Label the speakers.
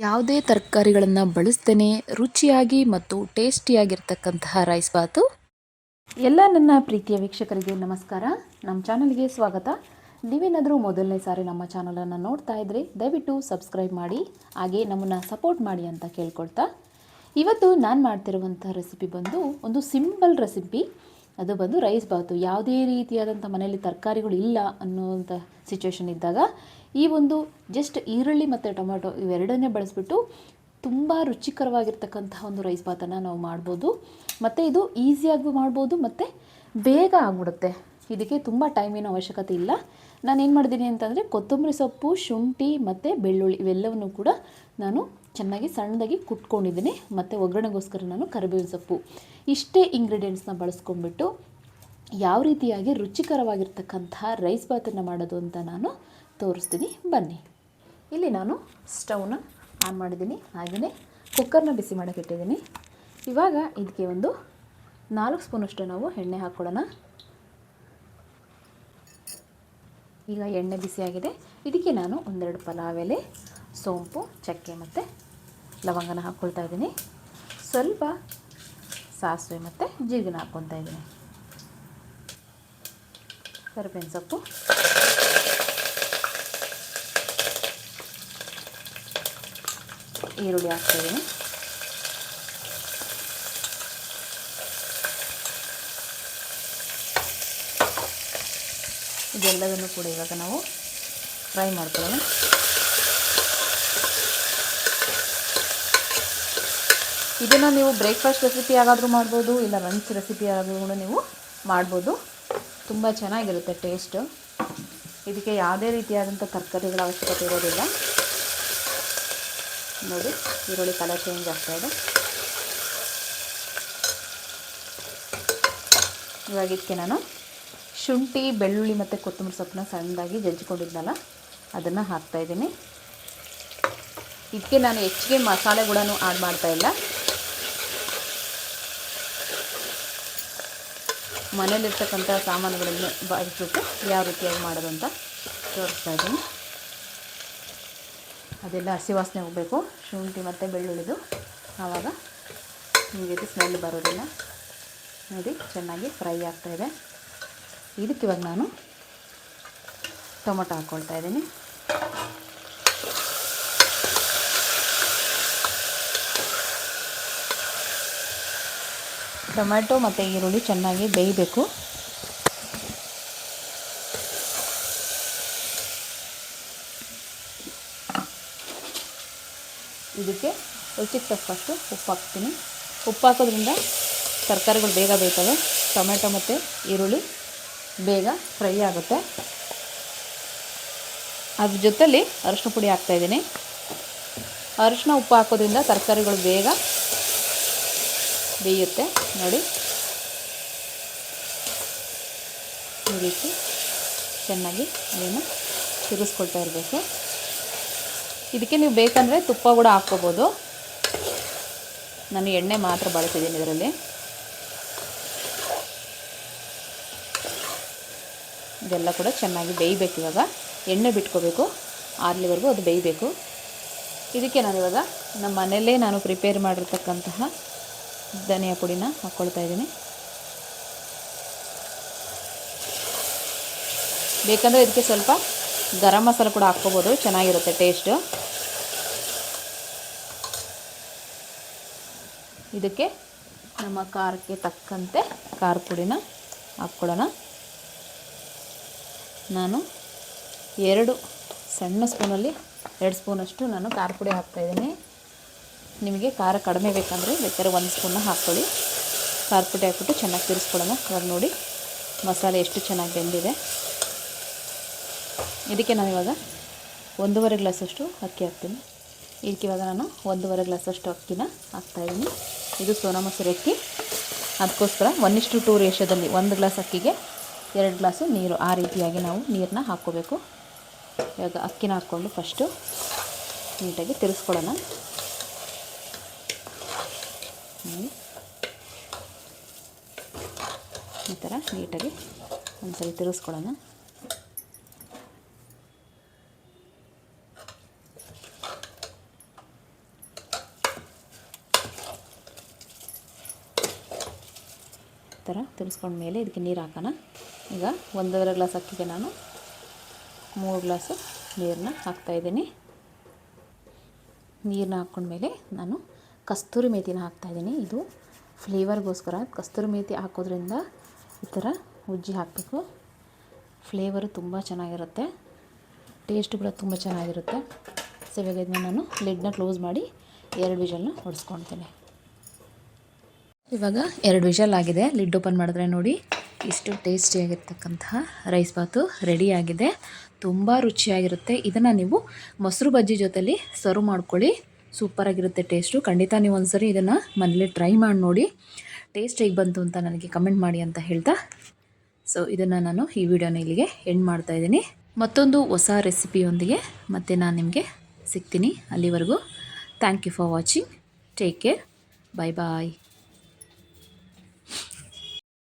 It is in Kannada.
Speaker 1: ಯಾವುದೇ ತರಕಾರಿಗಳನ್ನು ಬಳಸ್ದೇ ರುಚಿಯಾಗಿ ಮತ್ತು ಟೇಸ್ಟಿಯಾಗಿರ್ತಕ್ಕಂತಹ ರೈಸ್ ಬಾತು. ಎಲ್ಲ ನನ್ನ ಪ್ರೀತಿಯ ವೀಕ್ಷಕರಿಗೆ ನಮಸ್ಕಾರ. ನಮ್ಮ ಚಾನಲ್ಗೆ ಸ್ವಾಗತ. ನೀವೇನಾದರೂ ಮೊದಲನೇ ಸಾರಿ ನಮ್ಮ ಚಾನಲನ್ನು ನೋಡ್ತಾ ಇದ್ದರೆ ದಯವಿಟ್ಟು ಸಬ್ಸ್ಕ್ರೈಬ್ ಮಾಡಿ, ಹಾಗೆ ನಮ್ಮನ್ನು ಸಪೋರ್ಟ್ ಮಾಡಿ ಅಂತ ಕೇಳ್ಕೊಳ್ತಾ, ಇವತ್ತು ನಾನು ಮಾಡ್ತಿರುವಂಥ ರೆಸಿಪಿ ಬಂದು ಒಂದು ಸಿಂಪಲ್ ರೆಸಿಪಿ. ಅದು ಬಂದು ರೈಸ್ ಬಾತು. ಯಾವುದೇ ರೀತಿಯಾದಂಥ ಮನೆಯಲ್ಲಿ ತರಕಾರಿಗಳು ಇಲ್ಲ ಅನ್ನೋವಂಥ ಸಿಚುವೇಶನ್ ಇದ್ದಾಗ ಈ ಒಂದು ಜಸ್ಟ್ ಈರುಳ್ಳಿ ಮತ್ತು ಟೊಮೆಟೊ ಇವೆರಡನ್ನೇ ಬಳಸಿಬಿಟ್ಟು ತುಂಬ ರುಚಿಕರವಾಗಿರ್ತಕ್ಕಂತಹ ಒಂದು ರೈಸ್ ಬಾತನ್ನು ನಾವು ಮಾಡ್ಬೋದು. ಮತ್ತು ಇದು ಈಸಿಯಾಗಿ ಮಾಡ್ಬೋದು ಮತ್ತು ಬೇಗ ಆಗಿಬಿಡುತ್ತೆ. ಇದಕ್ಕೆ ತುಂಬ ಟೈಮಿನ ಅವಶ್ಯಕತೆ ಇಲ್ಲ. ನಾನೇನು ಮಾಡಿದ್ದೀನಿ ಅಂತಂದರೆ ಕೊತ್ತಂಬರಿ ಸೊಪ್ಪು, ಶುಂಠಿ ಮತ್ತು ಬೆಳ್ಳುಳ್ಳಿ ಇವೆಲ್ಲವನ್ನು ಕೂಡ ನಾನು ಚೆನ್ನಾಗಿ ಸಣ್ಣದಾಗಿ ಕುಟ್ಕೊಂಡಿದ್ದೀನಿ. ಮತ್ತು ಒಗ್ಗರಣೆಗೋಸ್ಕರ ನಾನು ಕರಿಬೇವಿನ ಸೊಪ್ಪು ಇಷ್ಟೇ ಇಂಗ್ರೀಡಿಯೆಂಟ್ಸ್ನ ಬಳಸ್ಕೊಂಡ್ಬಿಟ್ಟು ಯಾವ ರೀತಿಯಾಗಿ ರುಚಿಕರವಾಗಿರ್ತಕ್ಕಂತಹ ರೈಸ್ ಬಾತನ್ನು ಮಾಡೋದು ಅಂತ ನಾನು ತೋರಿಸ್ತೀನಿ, ಬನ್ನಿ. ಇಲ್ಲಿ ನಾನು ಸ್ಟವ್ನ ಆನ್ ಮಾಡಿದ್ದೀನಿ, ಹಾಗೆಯೇ ಕುಕ್ಕರ್ನ ಬಿಸಿ ಮಾಡೋಕ್ಕೆ ಇಟ್ಟಿದ್ದೀನಿ. ಇವಾಗ ಇದಕ್ಕೆ ಒಂದು 4 ಸ್ಪೂನಷ್ಟು ನಾವು ಎಣ್ಣೆ ಹಾಕ್ಕೊಳ್ಳೋಣ. ಈಗ ಎಣ್ಣೆ ಬಿಸಿಯಾಗಿದೆ. ಇದಕ್ಕೆ ನಾನು ಒಂದೆರಡು ಪಲಾವ್ ಎಲೆ, ಸೋಂಪು, ಚಕ್ಕೆ ಮತ್ತು ಲವಂಗನ ಹಾಕ್ಕೊಳ್ತಾ ಇದ್ದೀನಿ. ಸ್ವಲ್ಪ ಸಾಸಿವೆ ಮತ್ತು ಜೀರಿಗೆನ ಹಾಕ್ಕೊಳ್ತಾ ಇದ್ದೀನಿ. ಕರಿಬೇವಿನ ಸೊಪ್ಪು, ಈರುಳ್ಳಿ ಹಾಕ್ತಾಯಿದ್ದೀನಿ. ಇದೆಲ್ಲದನ್ನು ಕೂಡ ಇವಾಗ ನಾವು ಫ್ರೈ ಮಾಡ್ಕೊಳ್ಳೋಣ. ಇದನ್ನು ನೀವು ಬ್ರೇಕ್ಫಾಸ್ಟ್ ರೆಸಿಪಿ ಆಗಾದರೂ ಮಾಡ್ಬೋದು, ಇಲ್ಲ ಲಂಚ್ ರೆಸಿಪಿ ಆಗಾದರೂ ಕೂಡ ನೀವು ಮಾಡ್ಬೋದು. ತುಂಬ ಚೆನ್ನಾಗಿರುತ್ತೆ ಟೇಸ್ಟು. ಇದಕ್ಕೆ ಯಾವುದೇ ರೀತಿಯಾದಂಥ ತರಕಾರಿಗಳ ಅವಶ್ಯಕತೆ ಇರೋದಿಲ್ಲ. ನೋಡಿ, ಈರುಳ್ಳಿ ಕಲರ್ ಚೇಂಜ್ ಆಗ್ತಾಯಿದೆ. ಇವಾಗ ಇದಕ್ಕೆ ನಾನು ಶುಂಠಿ, ಬೆಳ್ಳುಳ್ಳಿ ಮತ್ತು ಕೊತ್ತಂಬರಿ ಸೊಪ್ಪನ್ನ ಸಣ್ಣದಾಗಿ ಜಜ್ಜಿಕೊಂಡಿದ್ನಲ್ಲ ಅದನ್ನು ಹಾಕ್ತಾಯಿದ್ದೀನಿ. ಇದಕ್ಕೆ ನಾನು ಹೆಚ್ಚಿಗೆ ಮಸಾಲೆ ಕೂಡ ಆ್ಯಡ್ ಮಾಡ್ತಾಯಿಲ್ಲ. ಮನೇಲಿರ್ತಕ್ಕಂಥ ಸಾಮಾನುಗಳನ್ನು ಬಳಸ್ಬಿಟ್ಟು ಯಾವ ರೀತಿಯಾಗಿ ಮಾಡೋದು ಅಂತ ತೋರಿಸ್ತಾ ಇದ್ದೀನಿ. ಅದೆಲ್ಲ ಹಸಿ ವಾಸನೆ ಹೋಗಬೇಕು, ಶುಂಠಿ ಮತ್ತು ಬೆಳ್ಳುಳ್ಳಿದು. ಆವಾಗ ನಿಮಗೆ ಸ್ಮೆಲ್ ಬರೋದಿಲ್ಲ. ನೋಡಿ, ಚೆನ್ನಾಗಿ ಫ್ರೈ ಆಗ್ತಾಯಿದೆ. ಇದಕ್ಕೆ ಇವಾಗ ನಾನು ಟೊಮೊಟೊ ಹಾಕ್ಕೊಳ್ತಾ ಇದ್ದೀನಿ. ಟೊಮ್ಯಾಟೊ ಮತ್ತು ಈರುಳ್ಳಿ ಚೆನ್ನಾಗಿ ಬೇಯಬೇಕು. ಇದಕ್ಕೆ ರುಚಿಗೆ ತಕ್ಕಷ್ಟು ಉಪ್ಪು ಹಾಕ್ತೀನಿ. ಉಪ್ಪು ಹಾಕೋದ್ರಿಂದ ತರಕಾರಿಗಳು ಬೇಗ ಬೇಯ್ತವೆ. ಟೊಮೆಟೊ ಮತ್ತು ಈರುಳ್ಳಿ ಬೇಗ ಫ್ರೈ ಆಗುತ್ತೆ. ಅದ್ರ ಜೊತೆಲಿ ಅರಿಶಿನ ಪುಡಿ ಹಾಕ್ತಾಯಿದ್ದೀನಿ. ಅರಿಶಿನ ಉಪ್ಪು ಹಾಕೋದ್ರಿಂದ ತರಕಾರಿಗಳು ಬೇಗ ಬೇಯುತ್ತೆ. ನೋಡಿ, ಈ ರೀತಿ ಚೆನ್ನಾಗಿ ಅದನ್ನು ತಿರುಗಿಸ್ಕೊಳ್ತಾ ಇರಬೇಕು. ಇದಕ್ಕೆ ನೀವು ಬೇಕಂದರೆ ತುಪ್ಪ ಕೂಡ ಹಾಕ್ಕೋಬೋದು. ನಾನು ಎಣ್ಣೆ ಮಾತ್ರ ಬಳಸಿದ್ದೀನಿ ಇದರಲ್ಲಿ. ಇದೆಲ್ಲ ಕೂಡ ಚೆನ್ನಾಗಿ ಬೇಯಬೇಕು. ಇವಾಗ ಎಣ್ಣೆ ಬಿಟ್ಕೋಬೇಕು, ಆರ್ಲಿವರೆಗೂ ಅದು ಬೇಯಬೇಕು. ಇದಕ್ಕೆ ನಾನಿವಾಗ ನಮ್ಮ ಮನೆಯಲ್ಲೇ ನಾನು ಪ್ರಿಪೇರ್ ಮಾಡಿರ್ತಕ್ಕಂತಹ ಧನಿಯಾ ಪುಡಿನ ಹಾಕ್ಕೊಳ್ತಾ ಇದ್ದೀನಿ. ಬೇಕಂದರೆ ಇದಕ್ಕೆ ಸ್ವಲ್ಪ ಗರಂ ಮಸಾಲೆ ಕೂಡ ಹಾಕ್ಕೋಬೋದು, ಚೆನ್ನಾಗಿರುತ್ತೆ ಟೇಸ್ಟು. ಇದಕ್ಕೆ ನಮ್ಮ ಖಾರಕ್ಕೆ ತಕ್ಕಂತೆ ಖಾರ ಪುಡಿನ ಹಾಕ್ಕೊಳ್ಳೋಣ. ನಾನು 2 ಸಣ್ಣ ಸ್ಪೂನಲ್ಲಿ 2 ಸ್ಪೂನಷ್ಟು ನಾನು ಖಾರ ಪುಡಿ ಹಾಕ್ತಾಯಿದ್ದೀನಿ. ನಿಮಗೆ ಖಾರ ಕಡಿಮೆ ಬೇಕಂದರೆ ಬೇಕಾದ್ರೆ 1 ಸ್ಪೂನ್ನ ಹಾಕ್ಕೊಳ್ಳಿ. ಖಾರ ಪುಡಿ ಹಾಕ್ಬಿಟ್ಟು ಚೆನ್ನಾಗಿ ತಿರ್ಸ್ಕೊಳ್ಳೋಣ. ಇವಾಗ ನೋಡಿ, ಮಸಾಲೆ ಎಷ್ಟು ಚೆನ್ನಾಗಿ ಬೆಂದಿದೆ. ಇದಕ್ಕೆ ನಾನಿವಾಗ 1.5 ಗ್ಲಾಸಷ್ಟು ಅಕ್ಕಿ ಹಾಕ್ತೀನಿ. ಇದಕ್ಕೆ ಇವಾಗ ನಾನು 1.5 ಗ್ಲಾಸಷ್ಟು ಅಕ್ಕಿನ ಹಾಕ್ತಾಯಿದ್ದೀನಿ. ಇದು ಸೋನಾ ಮಸೂರಿ ಅಕ್ಕಿ. ಅದಕ್ಕೋಸ್ಕರ 1:2 ರೇಷದಲ್ಲಿ 1 ಗ್ಲಾಸ್ ಅಕ್ಕಿಗೆ 2 ಗ್ಲಾಸು ನೀರು, ಆ ರೀತಿಯಾಗಿ ನಾವು ನೀರನ್ನ ಹಾಕ್ಕೋಬೇಕು. ಇವಾಗ ಅಕ್ಕಿನ ಹಾಕ್ಕೊಂಡು ಫಸ್ಟು ನೀಟಾಗಿ ತಿರ್ಸ್ಕೊಳ್ಳೋಣ. ಈ ಥರ ನೀಟಾಗಿ ಒಂದ್ಸರಿ ತಿರ್ಸ್ಕೊಳ್ಳೋಣ. ಈ ಥರ ತಿರ್ಸ್ಕೊಂಡ್ಮೇಲೆ ಇದಕ್ಕೆ ನೀರು ಹಾಕೋಣ. ಈಗ 1.5 ಗ್ಲಾಸ್ ಅಕ್ಕಿಗೆ ನಾನು 3 ಗ್ಲಾಸು ನೀರನ್ನ ಹಾಕ್ತಾಯಿದ್ದೀನಿ. ನೀರನ್ನ ಹಾಕ್ಕೊಂಡ್ಮೇಲೆ ನಾನು ಕಸ್ತೂರಿ ಮೇಥಿನ ಹಾಕ್ತಾಯಿದ್ದೀನಿ. ಇದು ಫ್ಲೇವರ್ಗೋಸ್ಕರ ಕಸ್ತೂರಿ ಮೇಥಿ ಹಾಕೋದ್ರಿಂದ ಈ ಥರ ಉಜ್ಜಿ ಹಾಕಬೇಕು. ಫ್ಲೇವರು ತುಂಬ ಚೆನ್ನಾಗಿರುತ್ತೆ, ಟೇಸ್ಟ್ ಕೂಡ ತುಂಬ ಚೆನ್ನಾಗಿರುತ್ತೆ. ಸೊ ಇವಾಗ ಇದನ್ನ ನಾನು ಲಿಡ್ನ ಕ್ಲೋಸ್ ಮಾಡಿ 2 ವಿಷಲ್ನ ಹೊಡೆಸ್ಕೊಳ್ತೀನಿ. ಇವಾಗ 2 ವಿಷಲ್ ಆಗಿದೆ. ಲಿಡ್ ಓಪನ್ ಮಾಡಿದ್ರೆ ನೋಡಿ ಇಷ್ಟು ಟೇಸ್ಟಿಯಾಗಿರ್ತಕ್ಕಂತಹ ರೈಸ್ ಬಾತು ರೆಡಿಯಾಗಿದೆ. ತುಂಬ ರುಚಿಯಾಗಿರುತ್ತೆ. ಇದನ್ನು ನೀವು ಮೊಸರು ಬಜ್ಜಿ ಜೊತೆಲಿ ಸರ್ವ್ ಮಾಡ್ಕೊಳ್ಳಿ, ಸೂಪರಾಗಿರುತ್ತೆ ಟೇಸ್ಟು. ಖಂಡಿತ ನೀವು ಒಂದ್ಸರಿ ಇದನ್ನು ಮನೇಲಿ ಟ್ರೈ ಮಾಡಿ ನೋಡಿ, ಟೇಸ್ಟ್ ಹೇಗೆ ಬಂತು ಅಂತ ನನಗೆ ಕಮೆಂಟ್ ಮಾಡಿ ಅಂತ ಹೇಳ್ತಾ, ಸೊ ಇದನ್ನು ನಾನು ಈ ವಿಡಿಯೋನ ಇಲ್ಲಿಗೆ ಎಂಡ್ ಮಾಡ್ತಾಯಿದ್ದೀನಿ. ಮತ್ತೊಂದು ಹೊಸ ರೆಸಿಪಿಯೊಂದಿಗೆ ಮತ್ತೆ ನಾನು ನಿಮಗೆ ಸಿಗ್ತೀನಿ. ಅಲ್ಲಿವರೆಗೂ thank you for watching. Take care. Bye bye.